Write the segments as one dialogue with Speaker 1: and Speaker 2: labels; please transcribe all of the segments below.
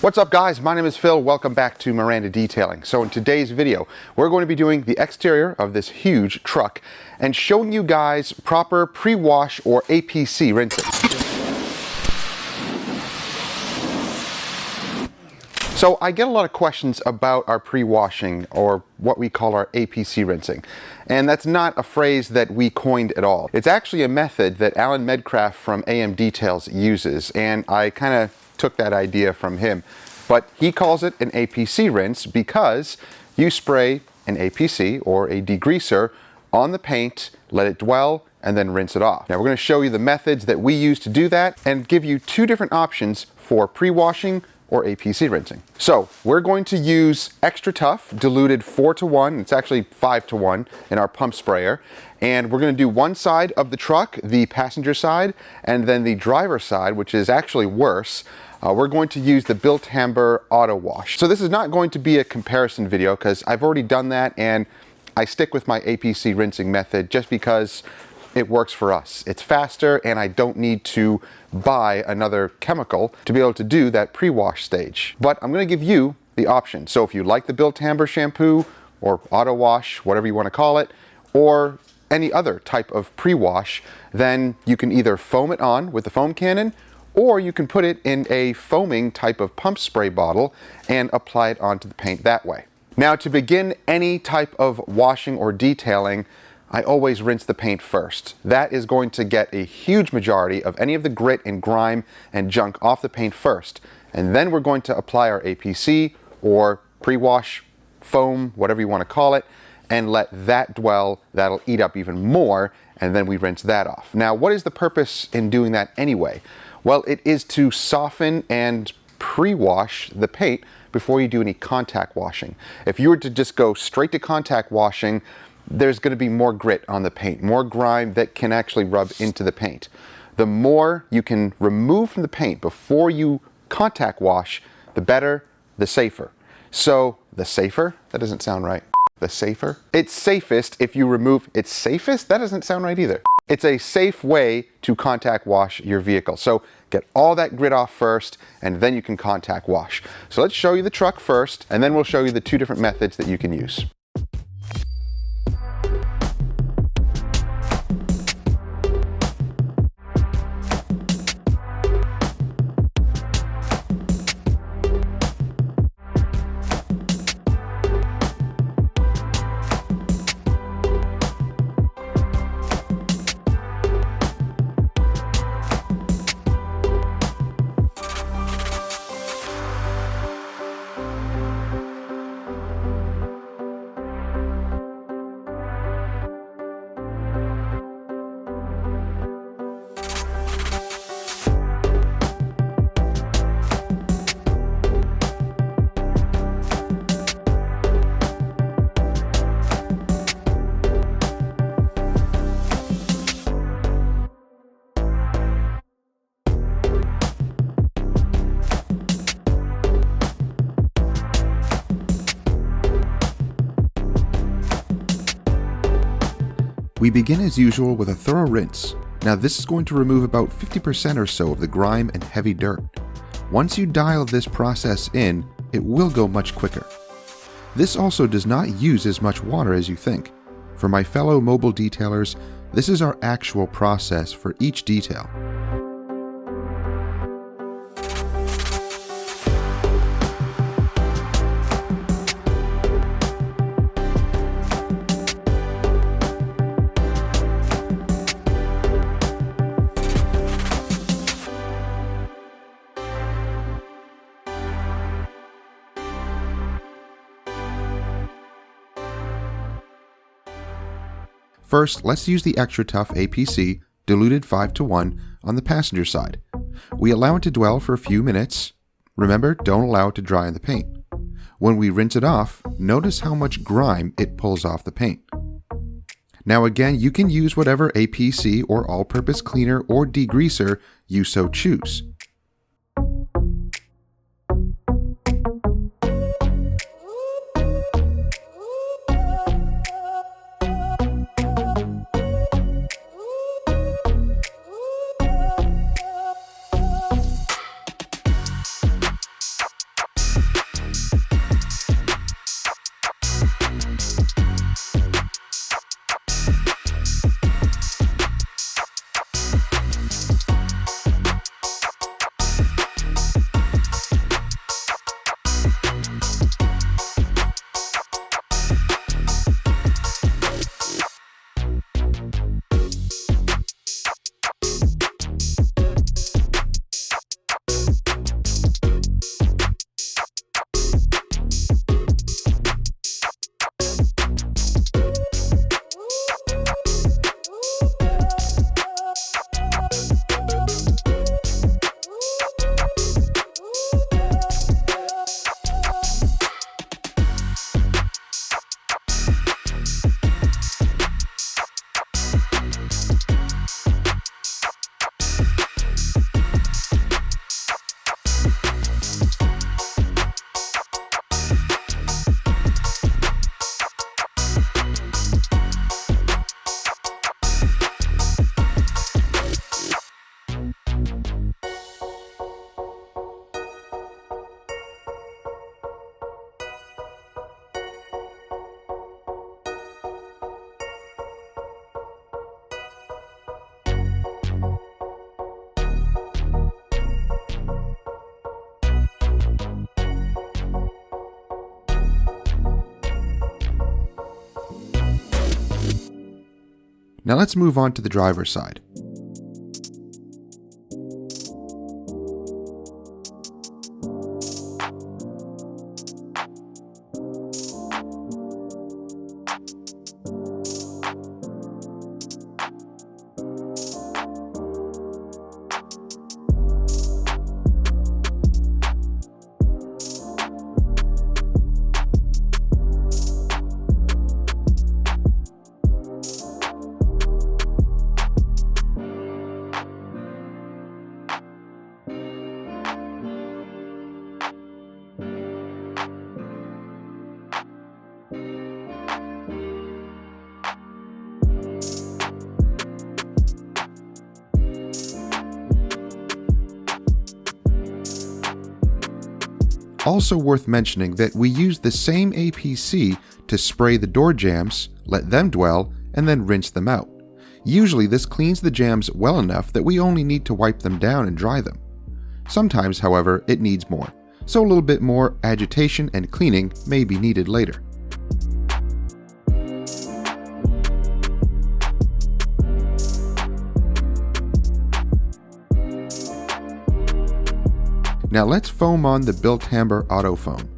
Speaker 1: What's up guys, my name is Phil, welcome back to Miranda Detailing. So in today's video, we're going to be doing the exterior of this huge truck and showing you guys proper pre-wash or APC rinsing. So I get a lot of questions about our pre-washing or what we call our APC rinsing. And that's not a phrase that we coined at all. It's actually a method that Alan Medcraft from AM Details uses, and I kind of took that idea from him. But he calls it an APC rinse because you spray an APC or a degreaser on the paint, let it dwell, and then rinse it off. Now we're going to show you the methods that we use to do that and give you two different options for pre-washing or APC rinsing. So we're going to use Extra Tough diluted 4:1. It's actually 5:1 in our pump sprayer. And we're going to do one side of the truck, the passenger side, and then the driver side, which is actually worse. We're going to use the Bilt Hamber Auto Wash. So this is not going to be a comparison video because I've already done that and I stick with my APC rinsing method just because it works for us. It's faster and I don't need to buy another chemical to be able to do that pre-wash stage. But I'm going to give you the option. So if you like the Bilt Hamber shampoo or auto wash, whatever you want to call it, or any other type of pre-wash, then you can either foam it on with the foam cannon, or you can put it in a foaming type of pump spray bottle and apply it onto the paint that way. Now to begin any type of washing or detailing, I always rinse the paint first. That is going to get a huge majority of any of the grit and grime and junk off the paint first. And then we're going to apply our APC or pre-wash foam, whatever you want to call it, and let that dwell. That'll eat up even more, and then we rinse that off. Now, what is the purpose in doing that anyway? Well, it is to soften and pre-wash the paint before you do any contact washing. If you were to just go straight to contact washing, there's going to be more grit on the paint, more grime that can actually rub into the paint. The more you can remove from the paint before you contact wash, the better, the safer. So, the safer? That doesn't sound right. The safer? It's safest if you remove, it's safest? That doesn't sound right either. It's a safe way to contact wash your vehicle. So get all that grit off first and then you can contact wash. So let's show you the truck first and then we'll show you the two different methods that you can use.
Speaker 2: We begin as usual with a thorough rinse. Now this is going to remove about 50% or so of the grime and heavy dirt. Once you dial this process in, it will go much quicker. This also does not use as much water as you think. For my fellow mobile detailers, this is our actual process for each detail. First, let's use the Extra Tough APC, diluted 5:1, on the passenger side. We allow it to dwell for a few minutes. Remember, don't allow it to dry on the paint. When we rinse it off, notice how much grime it pulls off the paint. Now again, you can use whatever APC or all-purpose cleaner or degreaser you so choose. Now let's move on to the driver's side. Also worth mentioning that we use the same APC to spray the door jambs, let them dwell, and then rinse them out. Usually this cleans the jambs well enough that we only need to wipe them down and dry them. Sometimes, however, it needs more, so a little bit more agitation and cleaning may be needed later. Now let's foam on the Bilt Hamber Auto Foam.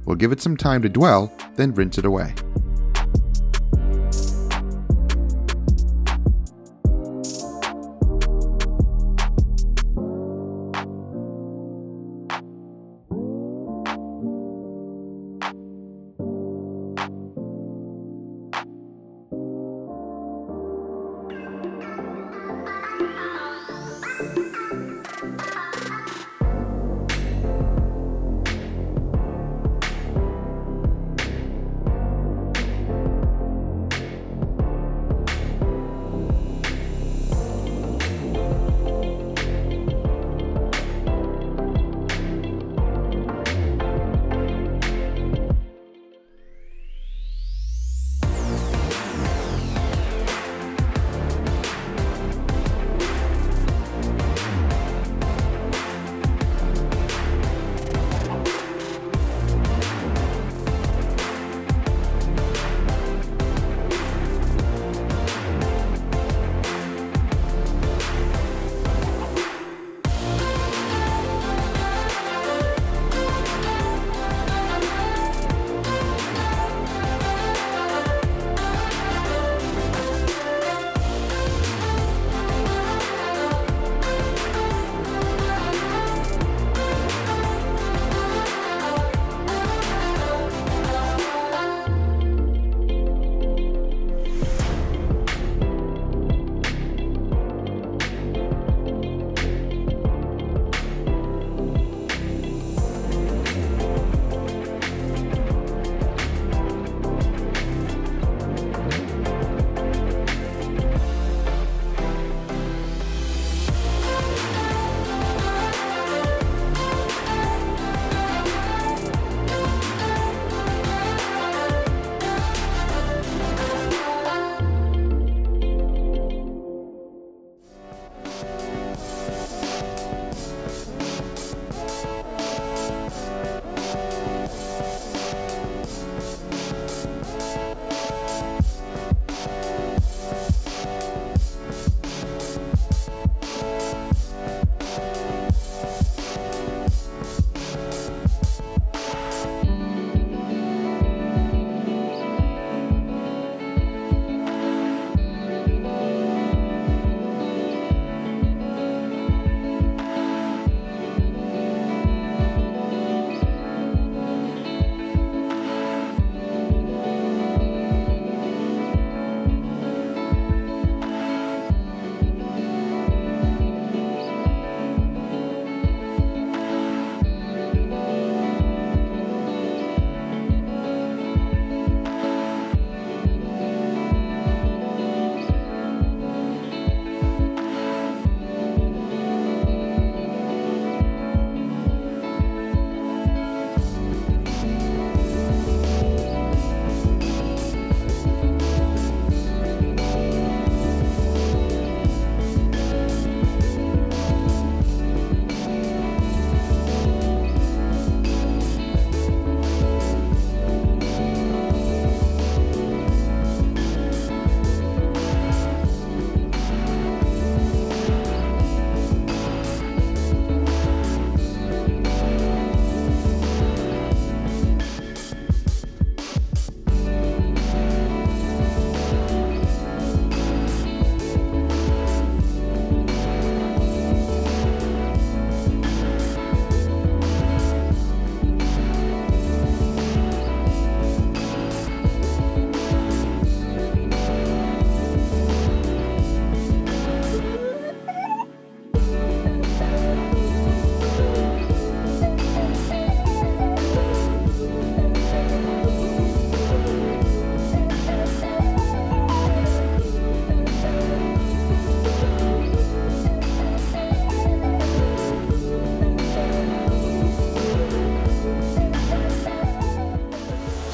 Speaker 2: We'll give it some time to dwell, then rinse it away.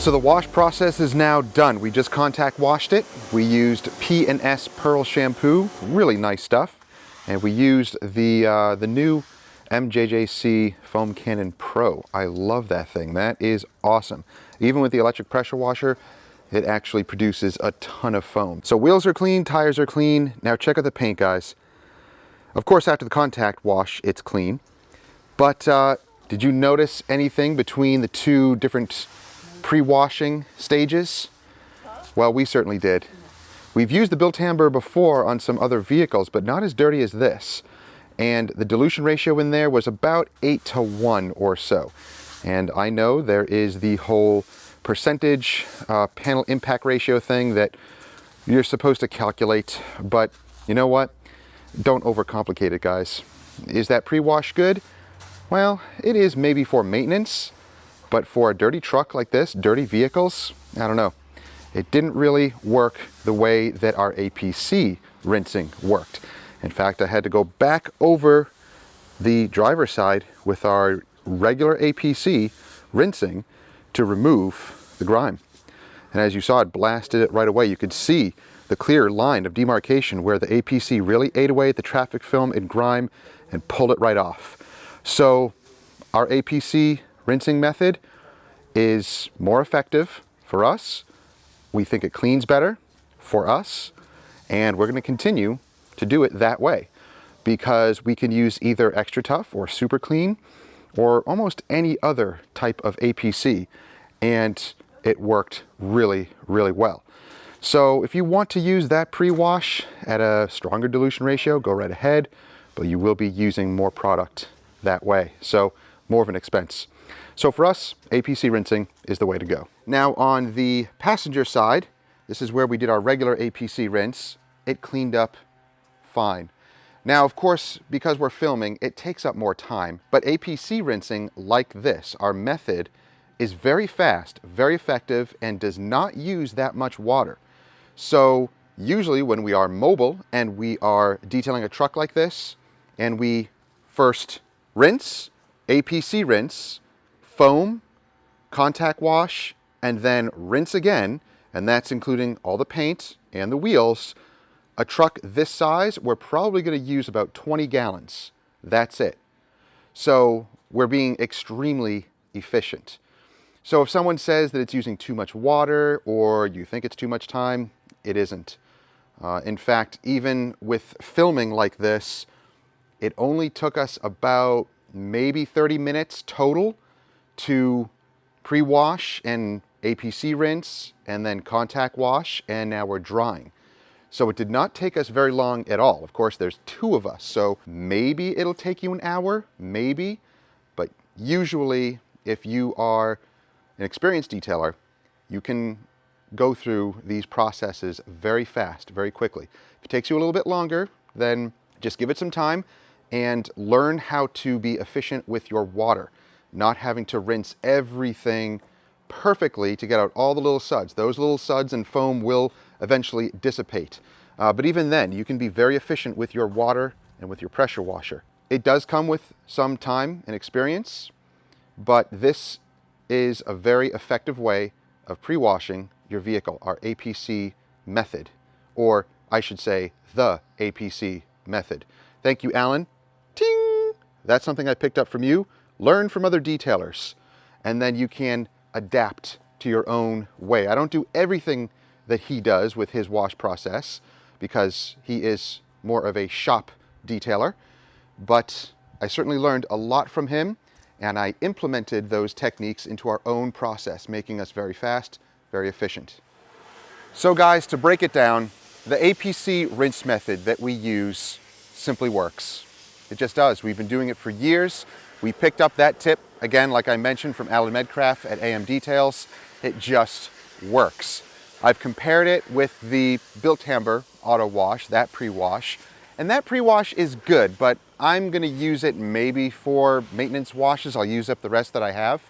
Speaker 1: So the wash process is now done. We just contact washed it. We used P&S Pearl shampoo, really nice stuff. And we used the new MJJC Foam Cannon Pro. I love that thing. That is awesome. Even with the electric pressure washer, it actually produces a ton of foam. So wheels are clean, tires are clean. Now check out the paint, guys. Of course, after the contact wash, it's clean. But did you notice anything between the two different pre-washing stages? Well, we certainly did. We've used the Bilt Hamber before on some other vehicles, but not as dirty as this. And the dilution ratio in there was about 8-to-1 or so. And I know there is the whole percentage panel impact ratio thing that you're supposed to calculate, but you know what? Don't overcomplicate it, guys. Is that pre-wash good? Well, it is maybe for maintenance, but for a dirty truck like this, dirty vehicles, I don't know. It didn't really work the way that our APC rinsing worked. In fact, I had to go back over the driver's side with our regular APC rinsing to remove the grime. And as you saw, it blasted it right away. You could see the clear line of demarcation where the APC really ate away at the traffic film and grime and pulled it right off. So our APC rinsing method is more effective for us. We think it cleans better for us, and we're going to continue to do it that way because we can use either extra tough or super clean or almost any other type of APC, and it worked really, really well. So if you want to use that pre-wash at a stronger dilution ratio, go right ahead, but you will be using more product that way. So more of an expense. So for us, APC rinsing is the way to go. Now on the passenger side, this is where we did our regular APC rinse. It cleaned up fine. Now, of course, because we're filming, it takes up more time, but APC rinsing like this, our method, is very fast, very effective, and does not use that much water. So usually when we are mobile and we are detailing a truck like this, and we first rinse, APC rinse, foam, contact wash, and then rinse again, and that's including all the paint and the wheels, a truck this size, we're probably going to use about 20 gallons. That's it. So we're being extremely efficient. So if someone says that it's using too much water or you think it's too much time, it isn't. In fact, even with filming like this, it only took us about maybe 30 minutes total to pre-wash and APC rinse and then contact wash, and now we're drying. So it did not take us very long at all. Of course, there's two of us, so maybe it'll take you an hour, maybe, but usually if you are an experienced detailer, you can go through these processes very fast, very quickly. If it takes you a little bit longer, then just give it some time and learn how to be efficient with your water, not having to rinse everything perfectly to get out all the little suds. Those little suds and foam will eventually dissipate. But even then, you can be very efficient with your water and with your pressure washer. It does come with some time and experience, but this is a very effective way of pre-washing your vehicle, our APC method, or I should say the APC method. Thank you, Alan. Ting! That's something I picked up from you. Learn from other detailers, and then you can adapt to your own way. I don't do everything that he does with his wash process because he is more of a shop detailer, but I certainly learned a lot from him, and I implemented those techniques into our own process, making us very fast, very efficient. So guys, to break it down, the APC rinse method that we use simply works. It just does. We've been doing it for years. We picked up that tip, again, like I mentioned, from Alan Medcraft at AM Details. It just works. I've compared it with the Bilt Hamber auto wash, that pre-wash, and that pre-wash is good, but I'm going to use it maybe for maintenance washes. I'll use up the rest that I have.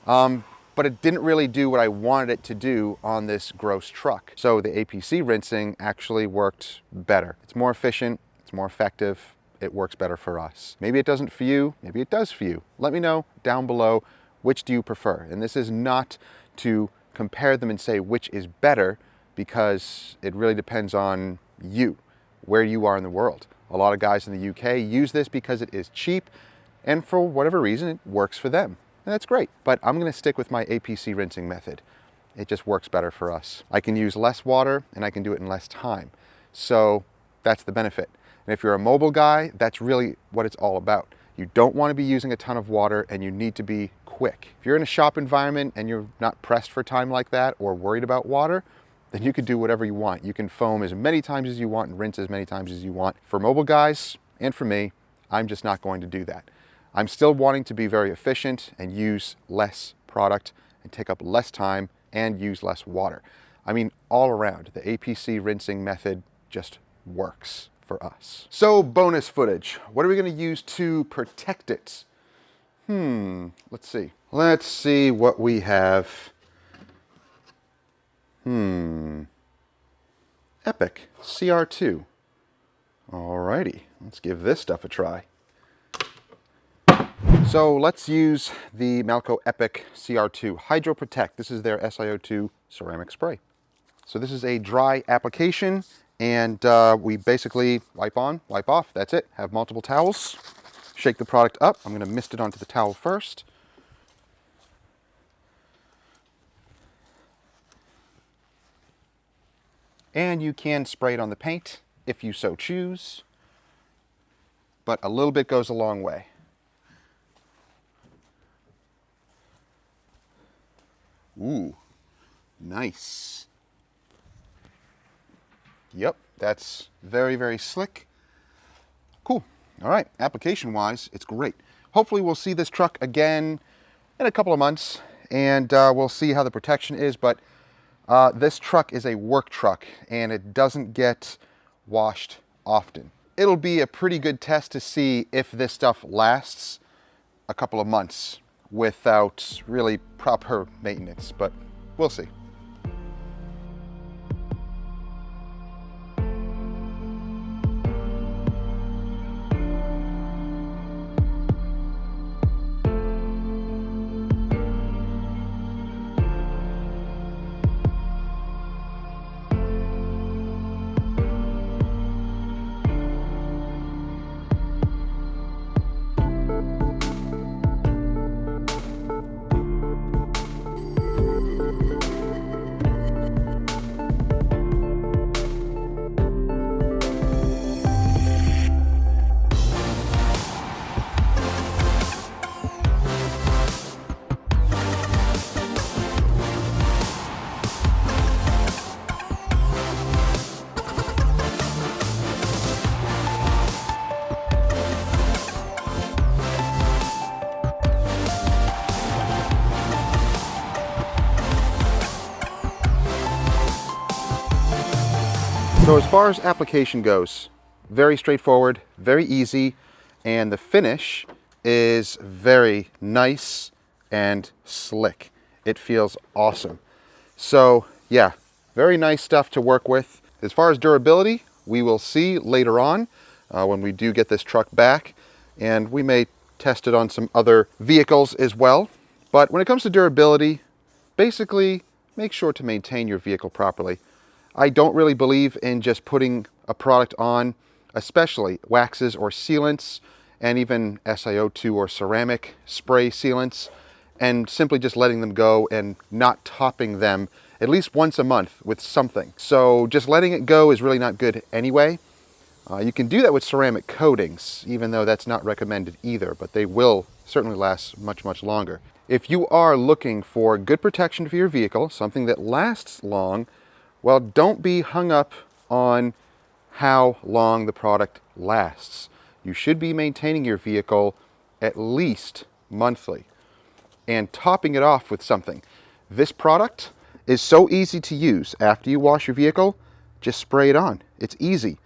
Speaker 1: But it didn't really do what I wanted it to do on this gross truck. So the APC rinsing actually worked better. It's more efficient, it's more effective, it works better for us. Maybe it doesn't for you, maybe it does for you. Let me know down below, which do you prefer? And this is not to compare them and say which is better, because it really depends on you, where you are in the world. A lot of guys in the UK use this because it is cheap, and for whatever reason it works for them. And that's great. But I'm going to stick with my APC rinsing method. It just works better for us. I can use less water and I can do it in less time. So that's the benefit. And if you're a mobile guy, that's really what it's all about. You don't want to be using a ton of water, and you need to be quick. If you're in a shop environment and you're not pressed for time like that or worried about water, then you can do whatever you want. You can foam as many times as you want and rinse as many times as you want. For mobile guys and for me, I'm just not going to do that. I'm still wanting to be very efficient and use less product and take up less time and use less water. I mean, all around, the APC rinsing method just works for us. So bonus footage, what are we going to use to protect it? Let's see. Let's see what we have. Epic CR2. Alrighty, let's give this stuff a try. So let's use the Malco Epic CR2 Hydro Protect. This is their SiO2 ceramic spray. So this is a dry application, and we basically wipe on, wipe off. That's it. Have multiple towels. Shake the product up. I'm going to mist it onto the towel first. And you can spray it on the paint if you so choose, but a little bit goes a long way. Ooh, nice. Yep, that's very, very slick. Cool. All right, application-wise, it's great. Hopefully we'll see this truck again in a couple of months, and we'll see how the protection is, but this truck is a work truck, and it doesn't get washed often. It'll be a pretty good test to see if this stuff lasts a couple of months without really proper maintenance, but we'll see. So as far as application goes, very straightforward, very easy, and the finish is very nice and slick. It feels awesome. So yeah, very nice stuff to work with. As far as durability, we will see later on when we do get this truck back, and we may test it on some other vehicles as well. But when it comes to durability, basically make sure to maintain your vehicle properly. I don't really believe in just putting a product on, especially waxes or sealants, and even SiO2 or ceramic spray sealants, and simply just letting them go and not topping them at least once a month with something. So just letting it go is really not good anyway. You can do that with ceramic coatings, even though that's not recommended either, but they will certainly last much, much longer. If you are looking for good protection for your vehicle, something that lasts long, well, don't be hung up on how long the product lasts. You should be maintaining your vehicle at least monthly and topping it off with something. This product is so easy to use. After you wash your vehicle, just spray it on. It's easy.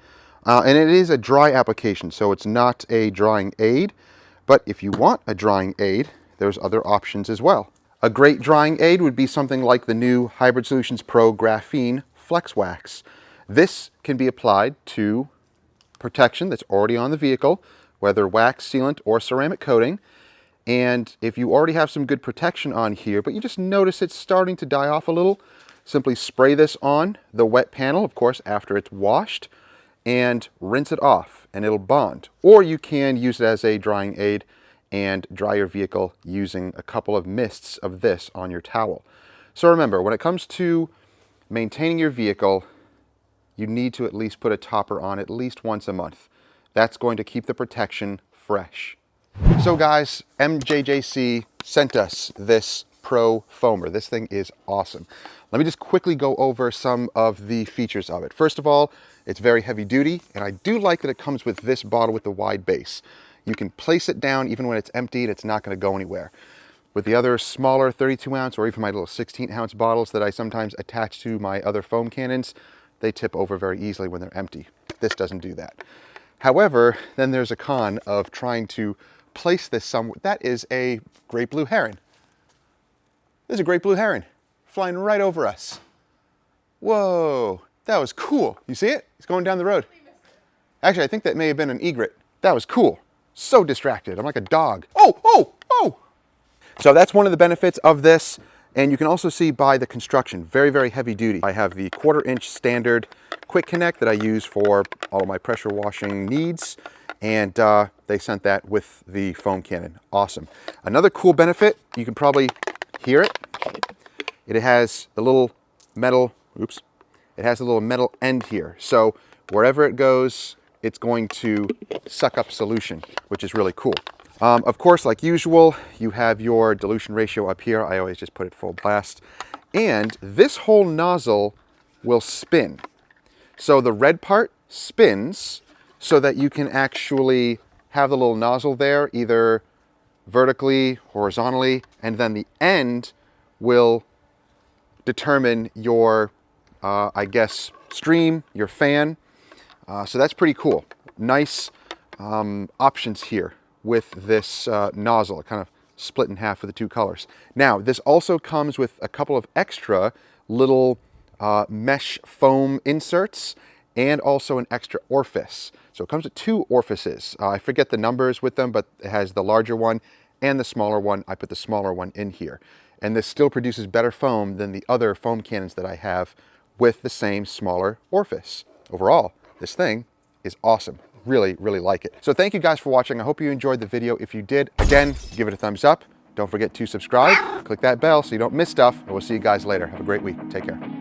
Speaker 1: And it is a dry application, so it's not a drying aid. But if you want a drying aid, there's other options as well. A great drying aid would be something like the new Hybrid Solutions Pro Graphene Flex Wax. This can be applied to protection that's already on the vehicle, whether wax, sealant, or ceramic coating, And if you already have some good protection on here, but you just notice it's starting to die off a little, simply spray this on the wet panel, of course, after it's washed, and rinse it off and it'll bond. Or you can use it as a drying aid and dry your vehicle using a couple of mists of this on your towel. So remember, when it comes to maintaining your vehicle, you need to at least put a topper on at least once a month. That's going to keep the protection fresh. So guys, MJJC sent us this Pro Foamer. This thing is awesome. Let me just quickly go over some of the features of it. First of all, it's very heavy duty, and I do like that it comes with this bottle with the wide base. You can place it down even when it's empty and it's not going to go anywhere. With the other smaller 32 ounce or even my little 16 ounce bottles that I sometimes attach to my other foam cannons, they tip over very easily when they're empty. This doesn't do that. However, then there's a con of trying to place this somewhere. That is a great blue heron. There's a great blue heron flying right over us. Whoa, that was cool. You see it? It's going down the road. Actually, I think that may have been an egret. That was cool. So distracted. I'm like a dog. Oh, oh, oh. So that's one of the benefits of this. And you can also see by the construction, very, very heavy duty. I have the 1/4 inch standard quick connect that I use for all of my pressure washing needs. And they sent that with the foam cannon. Awesome. Another cool benefit, you can probably hear it. It has the little metal, oops. It has a little metal end here. So wherever it goes, it's going to suck up solution, which is really cool. Of course, like usual, you have your dilution ratio up here. I always just put it full blast. And this whole nozzle will spin. So the red part spins so that you can actually have the little nozzle there, either vertically, horizontally, and then the end will determine your, I guess, stream, your fan. So that's pretty cool. Nice options here with this nozzle, kind of split in half for the two colors. Now, this also comes with a couple of extra little mesh foam inserts and also an extra orifice. So it comes with 2 orifices. I forget the numbers with them, but it has the larger one and the smaller one. I put the smaller one in here. And this still produces better foam than the other foam cannons that I have with the same smaller orifice. Overall, this thing is awesome. Really, really like it. So thank you guys for watching. I hope you enjoyed the video. If you did, again, give it a thumbs up. Don't forget to subscribe. Click that bell so you don't miss stuff. And we'll see you guys later. Have a great week. Take care.